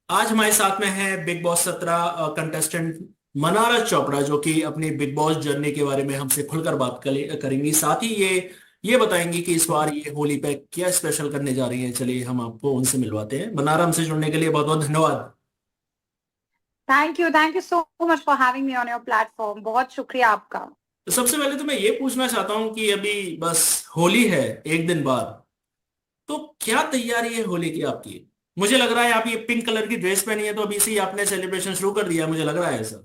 आज हमारे साथ में है big Boss 17 contestant Mannara Chopra, जो कि अपनी बिग बॉस जर्नी के बारे में हमसे खुलकर बात करेंगी। साथ ही ये बताएंगी कि इस बार ये होली पे क्या स्पेशल करने जा रही हैं। चलिए हम आपको उनसे मिलवाते हैं। मनारा, हमसे जुड़ने के लिए बहुत बहुत धन्यवाद। Thank you so much for having me on your platform. बहुत शुक्रिया आपका। तो सबसे पहले तो मैं ये पूछना चाहता हूँ कि अभी बस होली है एक दिन बाद, तो क्या तैयारी है होली की आपकी? मुझे लग रहा है आप ये पिंक कलर की ड्रेस पहनी है, तो अभी से ही आपने सेलिब्रेशन शुरू कर दिया, मुझे लग रहा है ऐसा।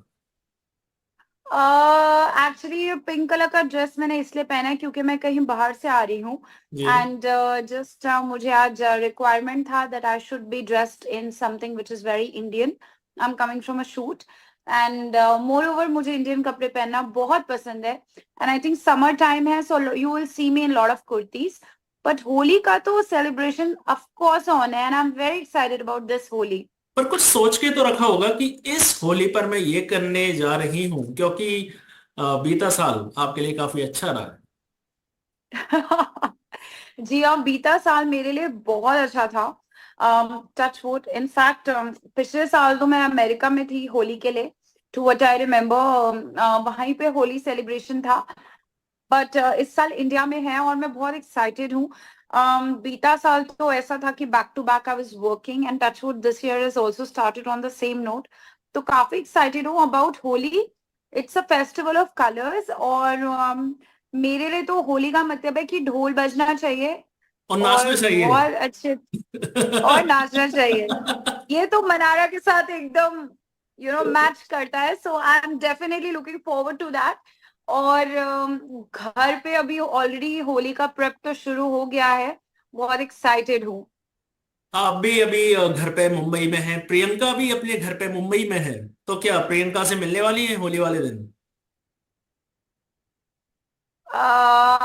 एक्चुअली ये पिंक कलर का ड्रेस मैंने इसलिए पहना है क्योंकि मैं कहीं बाहर से आ रही हूँ। जी। एंड जस्ट मुझे आज रिक्वायरमेंट था that I should be dressed in something which is very Indian. I am coming from a shoot. And moreover मुझे इंडियन कपड़े पहनना बहुत पसंद है। And I think summer time है, so you will see me in lot of kurtis. But Holi का तो celebration of course on है and I am very excited about this Holi. पर कुछ सोच के तो रखा होगा कि इस होली पर मैं ये करने जा रही हूँ, क्योंकि बीता साल आपके लिए काफी अच्छा रहा। जी हाँ, बीता साल मेरे लिए बहुत अच्छा था। टच वुड, इनफैक्ट पिछले साल तो मैं अमेरिका में थी होली के लिए। टू व्हाट आई रिमेम्बर वहीं पे होली सेलिब्रेशन था। बट इस साल इंडिया में है और मैं बहुत एक्साइटेड हूँ। बीता साल तो ऐसा था कि back to back I was working and touch wood this year is also started on the same note. तो काफी एक्साइटेड हूँ about Holi. It's a festival of colours और मेरे लिए तो होली का मतलब है कि ढोल बजना चाहिए और नाचना और चाहिए। बहुत अच्छे और नाचना चाहिए। ये तो मनारा के साथ एकदम मैच करता है, so I am definitely looking forward to that. और घर पे अभी ऑलरेडी होली का प्रेप तो शुरू हो गया है। बहुत एक्साइटेड हूँ। आप भी अभी घर पे मुंबई में हैं, प्रियंका भी अपने घर पे मुंबई में है, तो क्या प्रियंका से मिलने वाली है होली वाले दिन? आ,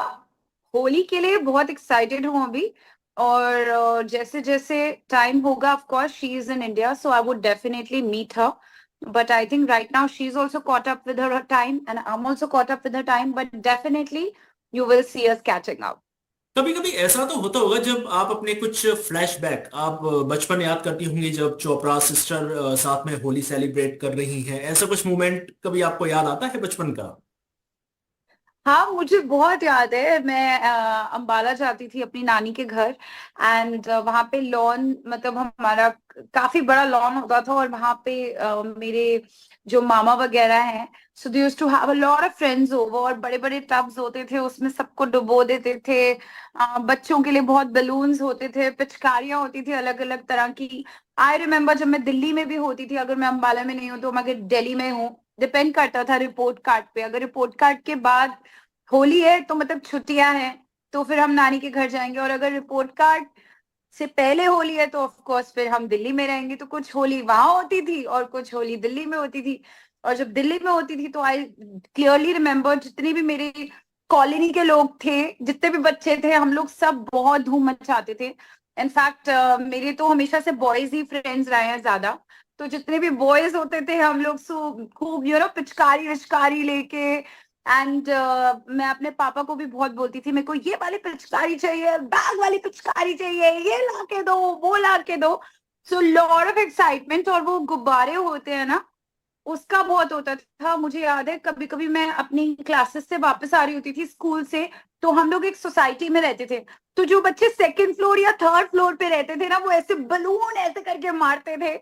होली के लिए बहुत एक्साइटेड हूँ अभी। और जैसे जैसे टाइम होगा, of course she is in India so I would definitely meet her. But I think right now she is also caught up with her time and I am also caught up with her time, but definitely you will see us catching up. कभी कभी ऐसा तो होता होगा जब आप अपने कुछ फ्लैशबैक, आप बचपन याद करती होंगी, जब चोपड़ा सिस्टर साथ में होली सेलिब्रेट कर रही हैं, ऐसा कुछ मोमेंट कभी आपको याद आता है बचपन का? हाँ, मुझे बहुत याद है। मैं अंबाला जाती थी अपनी नानी के घर। एंड वहां पे लॉन, मतलब हमारा काफी बड़ा लॉन होता था और वहां पे मेरे जो मामा वगैरह हैं, so they used to have a lot of friends over और बड़े बड़े टब्स होते थे, उसमें सबको डुबो देते थे। बच्चों के लिए बहुत बलून्स होते थे, पिचकारियां होती थी अलग अलग तरह की। आई रिमेम्बर जब मैं दिल्ली में भी होती थी, अगर मैं अंबाला में नहीं हूँ तो मैं अगर दिल्ली में हूँ, डिपेंड करता था रिपोर्ट कार्ड पे। अगर रिपोर्ट कार्ड के बाद होली है तो मतलब छुट्टियां हैं, तो फिर हम नानी के घर जाएंगे। और अगर रिपोर्ट कार्ड से पहले होली है तो ऑफ कोर्स फिर हम दिल्ली में रहेंगे। तो कुछ होली वहां होती थी और कुछ होली दिल्ली में होती थी। और जब दिल्ली में होती थी तो आई क्लियरली रिमेम्बर जितनी भी मेरी कॉलोनी के लोग थे, जितने भी बच्चे थे, हम लोग सब बहुत धूम मचाते थे। इनफैक्ट मेरे तो हमेशा से बॉयज ही फ्रेंड्स रहे हैं ज्यादा। तो जितने भी बॉयज होते थे हम लोग खूब पिचकारी विचकारी लेके। एंड मैं अपने पापा को भी बहुत बोलती थी, मेरे को ये वाली पिचकारी चाहिए, बैग वाली पिचकारी चाहिए, ये ला के दो, वो ला के दो। So lot of excitement. और वो गुब्बारे होते हैं ना, उसका बहुत होता था। मुझे याद है कभी कभी मैं अपनी क्लासेस से वापस आ रही होती थी स्कूल से, तो हम लोग एक सोसाइटी में रहते थे। तो जो बच्चे सेकंड फ्लोर या थर्ड फ्लोर पे रहते थे ना, वो ऐसे बलून ऐसे करके मारते थे।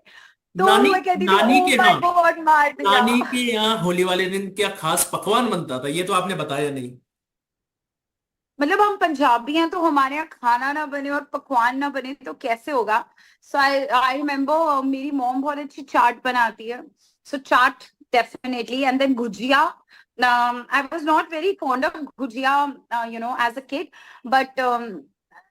तो नानी मैं कहती थी नानी ओ के माय यहाँ गॉड, मार दिया। नानी के यहाँ होली वाले दिन क्या खास पकवान बनता था, ये तो आपने बताया नहीं। मतलब हम पंजाबी हैं तो हमारे यहाँ खाना ना बने और पकवान ना बने तो कैसे होगा। सो आई आई रिमेम्बर मेरी मॉम बहुत अच्छी चाट बनाती है। So chaat definitely, and then gujiya. I was not very fond of gujiya as a kid, but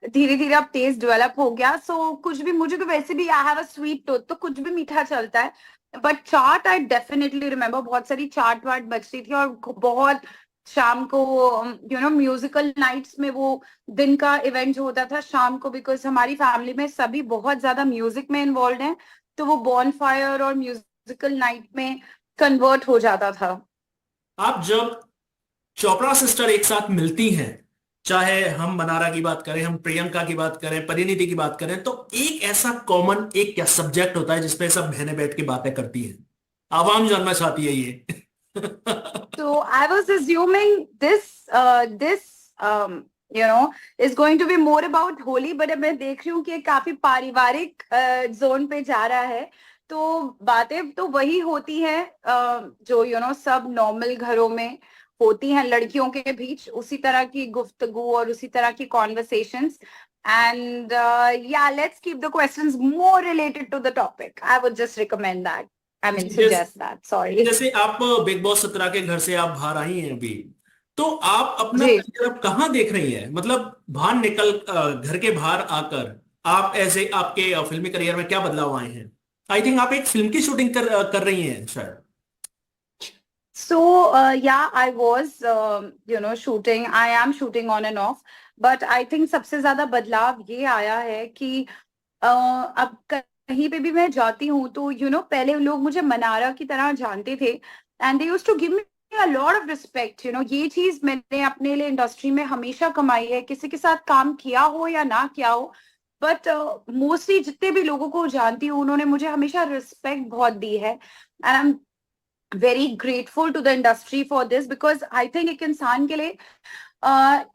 धीरे धीरे अब टेस्ट डेवलप हो गया। सो कुछ भी, मुझे तो वैसे भी I have a sweet tooth, तो कुछ भी मीठा चलता है। But chaat I definitely remember, बहुत सारी चाट वाट बचती थी। और बहुत शाम को म्यूजिकल नाइट्स में, वो दिन का इवेंट जो होता था शाम को, बिकॉज हमारी फैमिली में सभी बहुत ज्यादा म्यूजिक में इन्वॉल्व हैं, तो वो बॉन फायर और म्यूजिकल नाइट में कन्वर्ट हो जाता था। आप जब चोपड़ा सिस्टर एक साथ मिलती हैं, चाहे हम मनारा की बात करें, हम प्रियंका की बात करें, परिणीति की बात करें, तो एक ऐसा कॉमन एक क्या सब्जेक्ट होता है जिसपे सब बहनें बैठ के बातें करती हैं, आवाम जानना चाहती है ये। So I was assuming this you know is going to be more about Holi, but अब मैं देख रही हूँ कि ये काफी पारिवारिक जोन पे जा रहा है। तो बातें तो वही होती है जो सब नॉर्मल घरों में होती हैं लड़कियों के बीच, उसी तरह की गुफ्तगू और उसी तरह की conversations. And yeah, let's keep the questions more related to the topic. I would just recommend that. I mean, suggest that. Sorry. जैसे आप बिग बॉस 17 के घर से आप बाहर आई हैं अभी, तो आप अपना जी। करियर आप कहाँ देख रही हैं? मतलब बाहर निकल घर के बाहर आकर आप ऐसे आपके फिल्मी करियर में क्या बदलाव आए हैं? आई थिंक आप एक फिल्म की शूटिंग कर रही हैं शायद। So, yeah, I was, shooting. I am shooting on and off. But I think सबसे ज्यादा बदलाव ये आया है कि अब कहीं पे भी मैं जाती हूँ तो पहले लोग मुझे मनारा की तरह जानते थे, and they used to give me a lot of respect. ये चीज मैंने अपने लिए इंडस्ट्री में हमेशा कमाई है, किसी के साथ काम किया हो या ना किया हो, बट मोस्टली जितने भी लोगों को जानती हूँ उन्होंने मुझे हमेशा रिस्पेक्ट बहुत दी है। And I am very grateful to the industry for this, because I think एक इंसान के लिए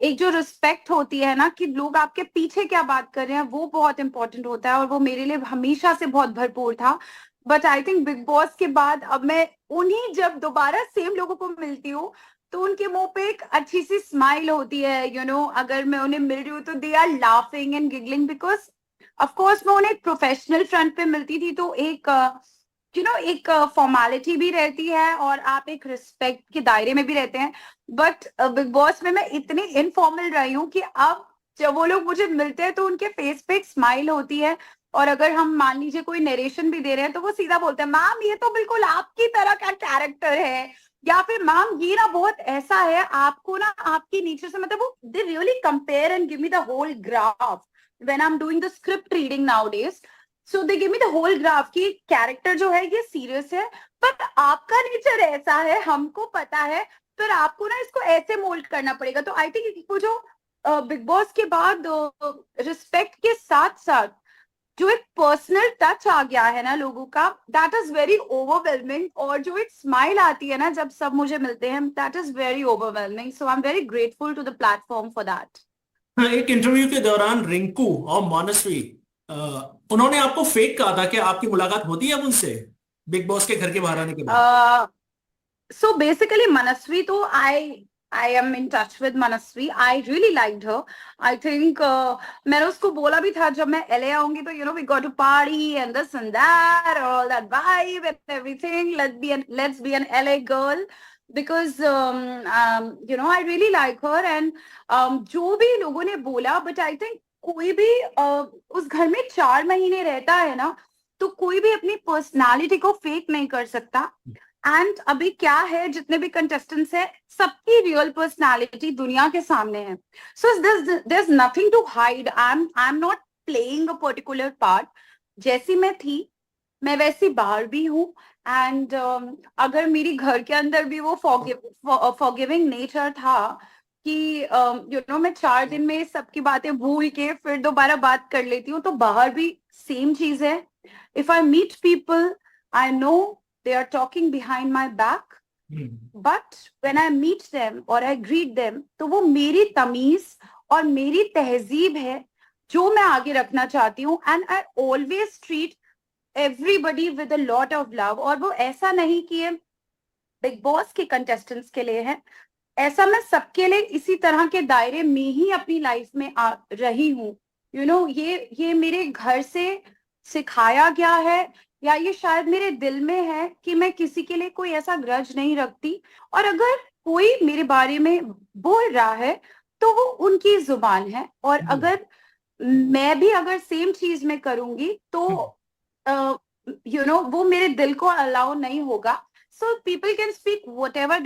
एक जो रिस्पेक्ट होती है ना, कि लोग आपके पीछे क्या बात कर रहे हैं, वो बहुत इंपॉर्टेंट होता है, और वो मेरे लिए हमेशा से बहुत भरपूर था। But I think big boss के बाद अब मैं उन्हीं जब दोबारा सेम लोगों को मिलती हूँ तो उनके मुंह पे एक अच्छी सी स्माइल होती है। अगर मैं उन्हें मिल रही हूँ तो they are laughing and giggling, because of course मैं उन्हें एक प्रोफेशनल फ्रंट पे मिलती थी, तो एक एक फॉर्मेलिटी भी रहती है और आप एक रिस्पेक्ट के दायरे में भी रहते हैं। बट बिग बॉस में मैं इतनी इनफॉर्मल रही हूँ कि अब जब वो लोग मुझे मिलते हैं तो उनके फेस पे एक स्माइल होती है, और अगर हम मान लीजिए कोई नरेशन भी दे रहे हैं तो वो सीधा बोलते हैं, मैम ये तो बिल्कुल आपकी तरह का कैरेक्टर है, या फिर मैम ये ना बहुत ऐसा है, आपको ना आपकी नीचे से, मतलब वो they really compare and give me the whole graph when I am doing the script reading nowadays. So they give me the whole graph की कैरेक्टर जो है ये सीरियस है, बट आपका नेचर ऐसा है, हमको पता है, पर आपको ना इसको ऐसे मोल्ड करना पड़ेगा। तो आई थिंक वो जो बिग बॉस के बाद रिस्पेक्ट के साथ साथ जो एक पर्सनल टच आ गया है ना लोगों का, दैट इज वेरी ओवरवेलमिंग। और जो एक स्माइल आती है ना जब सब मुझे मिलते हैं, that is very overwhelming. So I am very grateful to the platform for that. हाँ, एक इंटरव्यू के दौरान रिंकू और मानसवी, अ, उन्होंने आपको फेक कहा था कि आपकी मुलाकात होती है अब उनसे बिग बॉस के घर के बाहर आने के बाद? So basically, Manasvi, तो I am in touch with Manasvi. I really liked her. I think मैंने उसको बोला भी था जब मैं LA आऊंगी तो we got to party and this and that, all that vibe and everything. Let's be an LA girl, because I really like her, and जो भी लोगों ने बोला, but I think कोई भी उस घर में 4 महीने रहता है ना, तो कोई भी अपनी पर्सनालिटी को फेक नहीं कर सकता। एंड अभी क्या है, जितने भी कंटेस्टेंट्स हैं सबकी रियल पर्सनालिटी दुनिया के सामने है। So there is nothing to hide. I am not playing a particular part. जैसी मैं थी मैं वैसी बाहर भी हूँ। एंड अगर मेरी घर के अंदर भी वो फॉरगिविंग नेचर था कि मैं 4 दिन में सबकी बातें भूल के फिर दोबारा बात कर लेती हूँ, तो बाहर भी सेम चीज है। If I meet people, I know they are talking behind my back, but when I meet them or I greet them, तो वो मेरी तमीज और मेरी तहजीब है जो मैं आगे रखना चाहती हूँ। And I always treat everybody with a lot of love. और वो ऐसा नहीं कि ये बिग बॉस के कंटेस्टेंट्स के लिए है, ऐसा मैं सबके लिए इसी तरह के दायरे में ही अपनी लाइफ में आ रही हूँ। ये मेरे घर से सिखाया गया है, या ये शायद मेरे दिल में है कि मैं किसी के लिए कोई ऐसा ग्रज नहीं रखती। और अगर कोई मेरे बारे में बोल रहा है तो वो उनकी जुबान है, और अगर मैं भी अगर सेम चीज में करूंगी तो वो मेरे दिल को अलाउ नहीं होगा। So people can speak whatever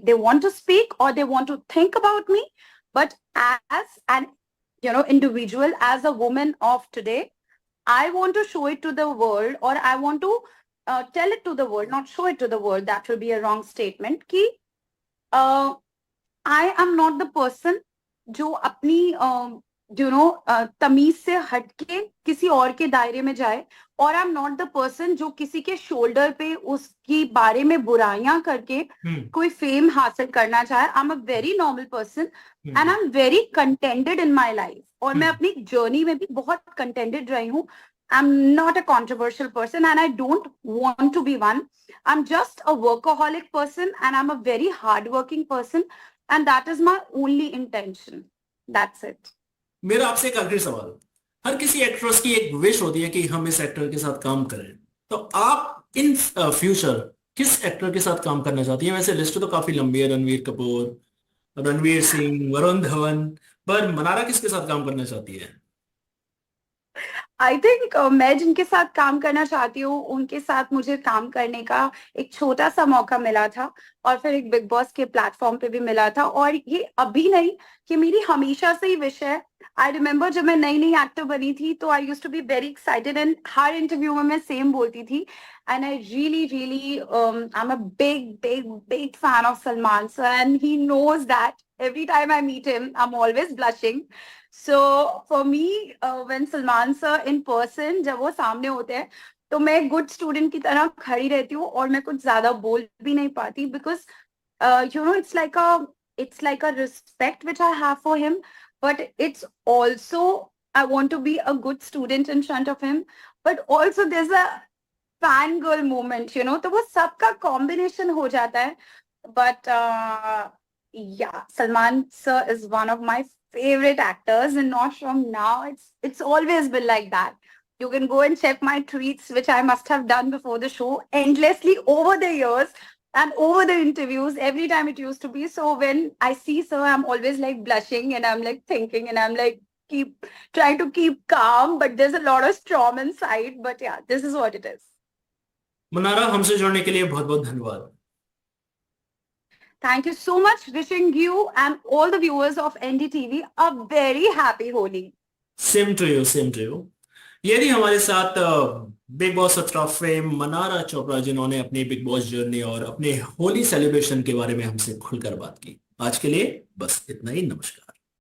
they want to speak or they want to think about me, but as an individual, as a woman of today, I want to show it to the world, or I want to tell it to the world, not show it to the world. That will be a wrong statement. Ki I am not the person जो अपनी तमीज से हटके किसी और के दायरे में जाए, और आई एम नॉट द पर्सन जो किसी के शोल्डर पे उसकी बारे में बुराइयां करके कोई फेम हासिल करना चाहे। आई am a very normal person and I am very contented in my life, और मैं अपनी जर्नी में भी बहुत कंटेंटेड रही हूँ। I'm not a controversial person and I don't want to be one. I'm just a workaholic person and I'm a very hardworking person, and that is my only intention. That's it. मेरा आपसे एक आखिरी सवाल। हर किसी actress की एक wish होती है कि हम इस एक्टर के साथ काम करें, तो आप इन फ्यूचर किस एक्टर के साथ काम करना चाहती हैं? वैसे लिस्ट तो काफी लंबी है, रणवीर कपूर, रणवीर सिंह, वरुण धवन, पर मनारा किसके साथ काम करना चाहती है? आई थिंक मैं जिनके साथ काम करना चाहती हूँ उनके साथ मुझे काम करने का एक छोटा सा मौका मिला था, और फिर एक बिग बॉस के प्लेटफॉर्म पे भी मिला था। और ये अभी नहीं, कि मेरी हमेशा से ही विश है। आई रिमेम्बर जब मैं नई नई एक्टर बनी थी तो I used to be very excited, and हर इंटरव्यू में मैं सेम बोलती थी। And I really really I am a big big big fan of Salman sir, and he knows that. Every time I meet him, I'm always blushing. So for me, when Salman sir in person, जब वो सामने होते हैं, तो मैं good student की तरह खड़ी रहती हूँ और मैं कुछ ज्यादा बोल भी नहीं पाती, because it's like a respect which I have for him, but it's also I want to be a good student in front of him, but also there's a fangirl moment, तो वो सबका combination हो जाता है। But yeah, Salman sir is one of my favorite actors, and not from now. It's always been like that. You can go and check my tweets, which I must have done before the show endlessly over the years and over the interviews. Every time it used to be. So when I see sir, I'm always like blushing and I'm like thinking and I'm like keep trying to keep calm, but there's a lot of storm inside. But yeah, this is what it is. Mannara, हमसे जुड़ने के लिए बहुत बहुत धन्यवाद। Thank you so much. Wishing you and all the viewers of NDTV a very happy Holi. Same to you, same to you. ये थी हमारे साथ Bigg Boss 17 fame Mannara Chopra, जिन्होंने अपनी बिग बॉस जर्नी और अपने होली सेलिब्रेशन के बारे में हमसे खुलकर बात की। आज के लिए बस इतना ही। नमस्कार।